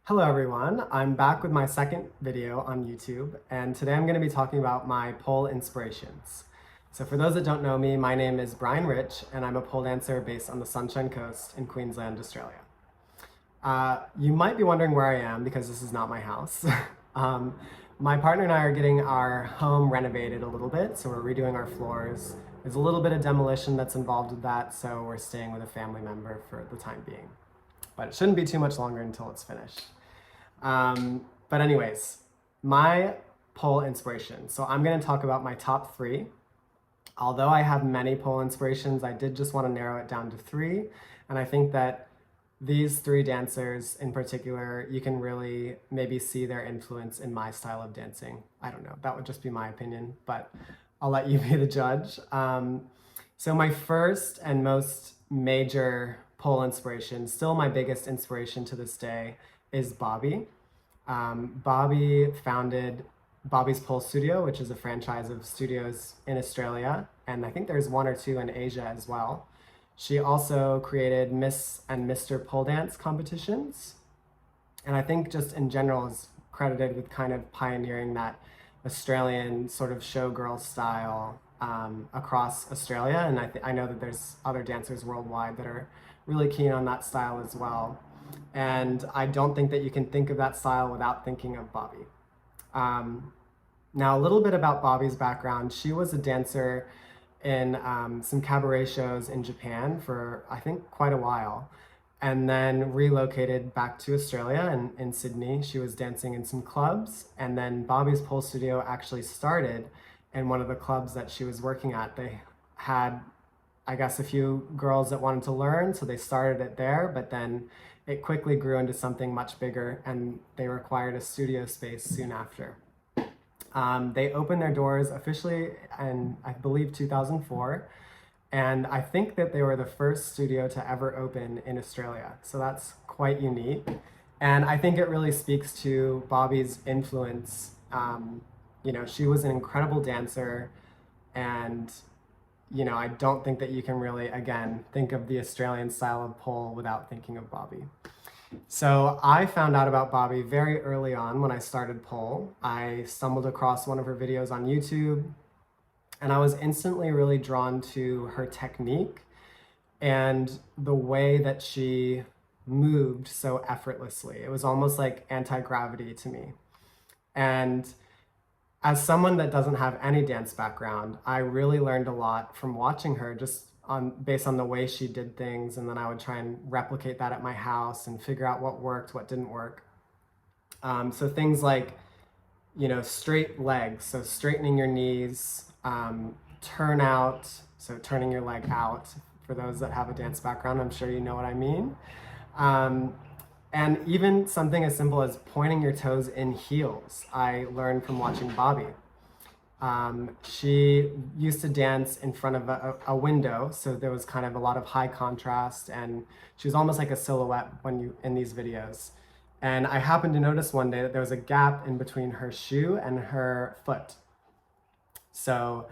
Hello everyone, I'm back with my second video on YouTube, and today I'm going to be talking about my pole inspirations. So for those that don't know me, my name is Brian Rich, and I'm a pole dancer based on the Sunshine Coast in Queensland, Australia. You might be wondering where I am because this is not my house. um, my partner and I are getting our home renovated a little bit, so we're redoing our floors. There's a little bit of demolition that's involved with that, so we're staying with a family member for the time being. But it shouldn't be too much longer until it's finished. But anyways, my pole inspiration. So I'm going to talk about my top three. Although I have many pole inspirations, I did just want to narrow it down to three. And I think that these three dancers in particular, you can really maybe see their influence in my style of dancing. I don't know, that would just be my opinion, but I'll let you be the judge. So my first and most major pole inspiration, still my biggest inspiration to this day, is Bobby. Bobby founded Bobby's Pole Studio, which is a franchise of studios in Australia, and I think there's one or two in Asia as well. She also created Miss and Mr. Pole Dance competitions, and I think just in general is credited with kind of pioneering that Australian sort of showgirl style across Australia, and I know that there's other dancers worldwide that are really keen on that style as well. And I don't think that you can think of that style without thinking of Bobby. Now, a little bit about Bobby's background. She was a dancer in some cabaret shows in Japan for, I think, quite a while, and then relocated back to Australia and in Sydney. She was dancing in some clubs, and then Bobby's Pole Studio actually started in one of the clubs that she was working at. They had, I guess, a few girls that wanted to learn, so they started it there, but then it quickly grew into something much bigger, and they required a studio space soon after. They opened their doors officially in, I believe, 2004, and I think that they were the first studio to ever open in Australia, so that's quite unique. And I think it really speaks to Bobby's influence. She was an incredible dancer, and I don't think that you can really, again, think of the Australian style of pole without thinking of Bobby. So I found out about Bobby very early on when I started pole. I stumbled across one of her videos on YouTube, and I was instantly really drawn to her technique and the way that she moved so effortlessly. It was almost like anti-gravity to me. And as someone that doesn't have any dance background, I really learned a lot from watching her just based on the way she did things, and then I would try and replicate that at my house and figure out what worked, what didn't work. So things like, straight legs, so straightening your knees, turn out, so turning your leg out. For those that have a dance background, I'm sure you know what I mean. And even something as simple as pointing your toes in heels, I learned from watching Bobby. She used to dance in front of a window, so there was kind of a lot of high contrast, and she was almost like a silhouette in these videos. And I happened to notice one day that there was a gap in between her shoe and her foot. So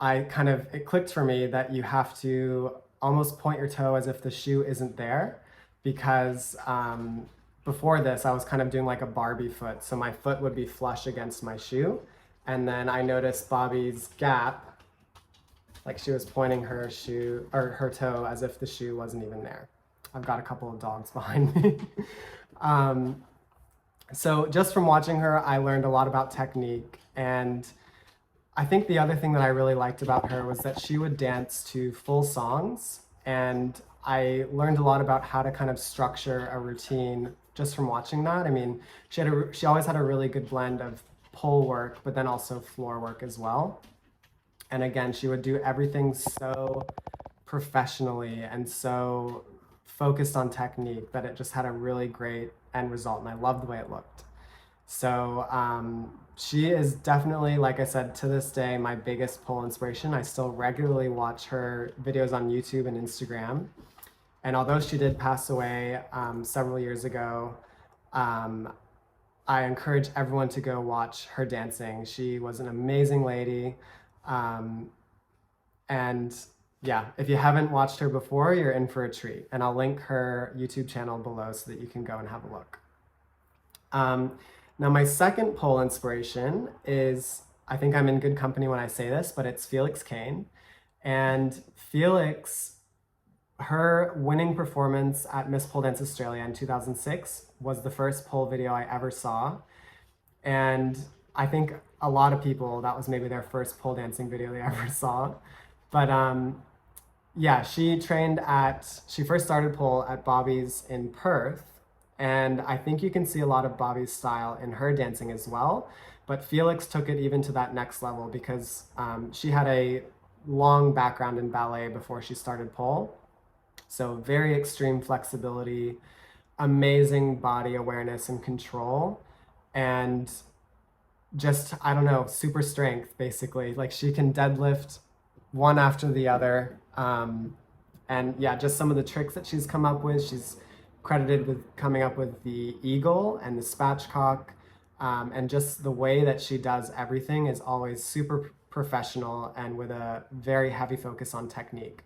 it clicked for me that you have to almost point your toe as if the shoe isn't there, because before this I was kind of doing like a Barbie foot, so my foot would be flush against my shoe. And then I noticed Bobby's gap, like she was pointing her shoe or her toe as if the shoe wasn't even there. I've got a couple of dogs behind me. So just from watching her, I learned a lot about technique. And I think the other thing that I really liked about her was that she would dance to full songs. And I learned a lot about how to kind of structure a routine just from watching that. I mean, she always had a really good blend of pole work, but then also floor work as well. And again, she would do everything so professionally and so focused on technique that it just had a really great end result, and I loved the way it looked. So she is definitely, like I said, to this day, my biggest pole inspiration. I still regularly watch her videos on YouTube and Instagram. And although she did pass away several years ago, I encourage everyone to go watch her dancing. She was an amazing lady. And yeah, if you haven't watched her before, you're in for a treat. And I'll link her YouTube channel below so that you can go and have a look. Um, Now, my second pole inspiration is, I think I'm in good company when I say this, but it's Felix Kane. And Felix, her winning performance at Miss Pole Dance Australia in 2006 was the first pole video I ever saw. And I think a lot of people, that was maybe their first pole dancing video they ever saw. But yeah, she first started pole at Bobby's in Perth. And I think you can see a lot of Bobby's style in her dancing as well. But Felix took it even to that next level because she had a long background in ballet before she started pole. So very extreme flexibility, amazing body awareness and control, and just, I don't know, super strength basically. Like she can deadlift one after the other. And yeah, just some of the tricks that she's come up with. She's credited with coming up with the eagle and the spatchcock. And just the way that she does everything is always super professional and with a very heavy focus on technique.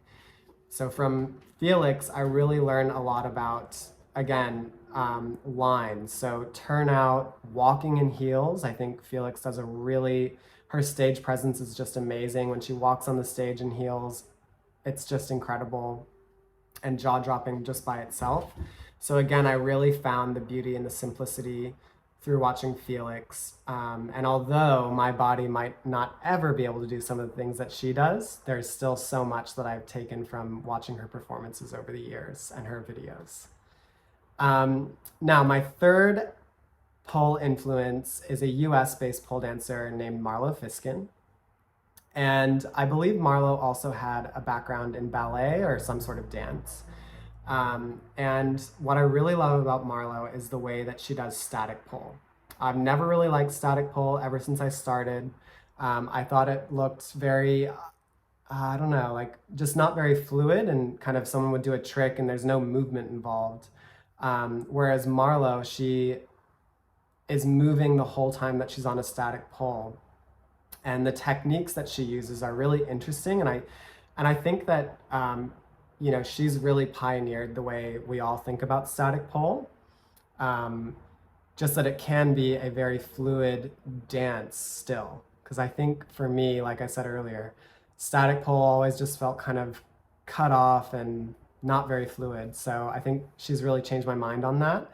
So from Felix, I really learned a lot about, again, lines. So turnout, walking in heels. I think Felix does her stage presence is just amazing. When she walks on the stage in heels, it's just incredible and jaw-dropping just by itself. So again, I really found the beauty and the simplicity through watching Felix. And although my body might not ever be able to do some of the things that she does, there's still so much that I've taken from watching her performances over the years and her videos. Now, my third pole influence is a US-based pole dancer named Marlo Fiskin. And I believe Marlo also had a background in ballet or some sort of dance. And what I really love about Marlo is the way that she does static pole. I've never really liked static pole ever since I started. I thought it looked very, I don't know, like just not very fluid, and kind of someone would do a trick and there's no movement involved. Whereas Marlo, she is moving the whole time that she's on a static pole. And the techniques that she uses are really interesting. And I think that, you know, she's really pioneered the way we all think about static pole. Just that it can be a very fluid dance still. Because I think for me, like I said earlier, static pole always just felt kind of cut off and not very fluid. So I think she's really changed my mind on that.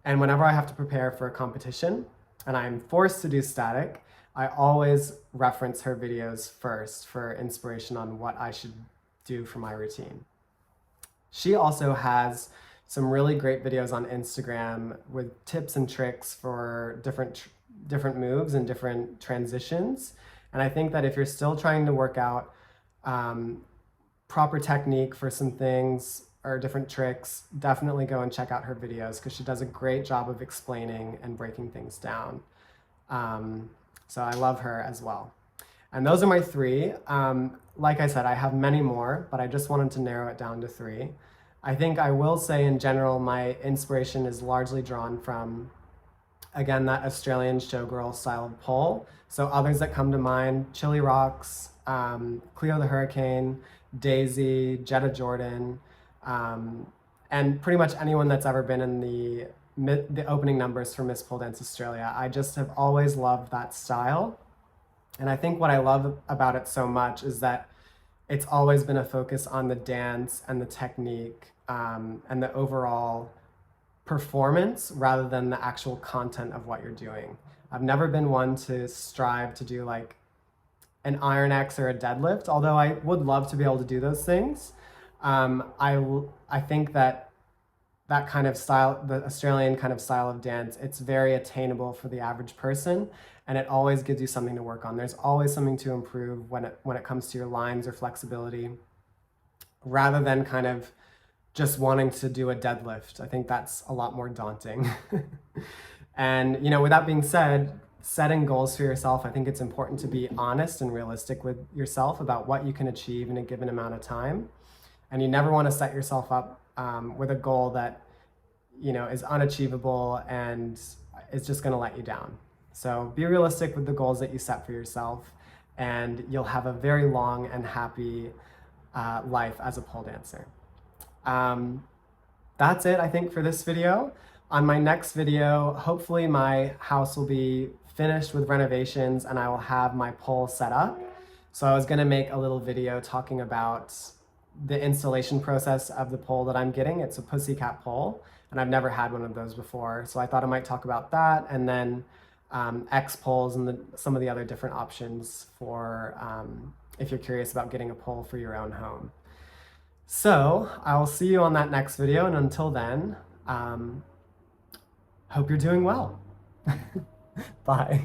And whenever I have to prepare for a competition and I'm forced to do static, I always reference her videos first for inspiration on what I should do for my routine. She also has some really great videos on Instagram with tips and tricks for different moves and different transitions. And I think that if you're still trying to work out proper technique for some things or different tricks, definitely go and check out her videos because she does a great job of explaining and breaking things down. So I love her as well. And those are my three. Like I said, I have many more, but I just wanted to narrow it down to three. I think I will say in general, my inspiration is largely drawn from, again, that Australian showgirl style of pole. So others that come to mind, Chili Rocks, Cleo the Hurricane, Daisy, Jetta Jordan, and pretty much anyone that's ever been in the opening numbers for Miss Pole Dance Australia. I just have always loved that style. And I think what I love about it so much is that it's always been a focus on the dance and the technique and the overall performance rather than the actual content of what you're doing. I've never been one to strive to do like an Iron X or a deadlift, although I would love to be able to do those things. I think that kind of style, the Australian kind of style of dance, it's very attainable for the average person, and it always gives you something to work on. There's always something to improve when it comes to your lines or flexibility, rather than kind of just wanting to do a deadlift. I think that's a lot more daunting. And, you know, with that being said, setting goals for yourself, I think it's important to be honest and realistic with yourself about what you can achieve in a given amount of time. And you never want to set yourself up with a goal that, you know, is unachievable and is just going to let you down. So be realistic with the goals that you set for yourself, and you'll have a very long and happy life as a pole dancer. That's it, I think, for this video. On my next video, hopefully my house will be finished with renovations and I will have my pole set up. So I was gonna make a little video talking about the installation process of the pole that I'm getting. It's a Pussycat pole, and I've never had one of those before. So I thought I might talk about that, and then X poles and some of the other different options for if you're curious about getting a pole for your own home. So I will see you on that next video, and until then, hope you're doing well. Bye.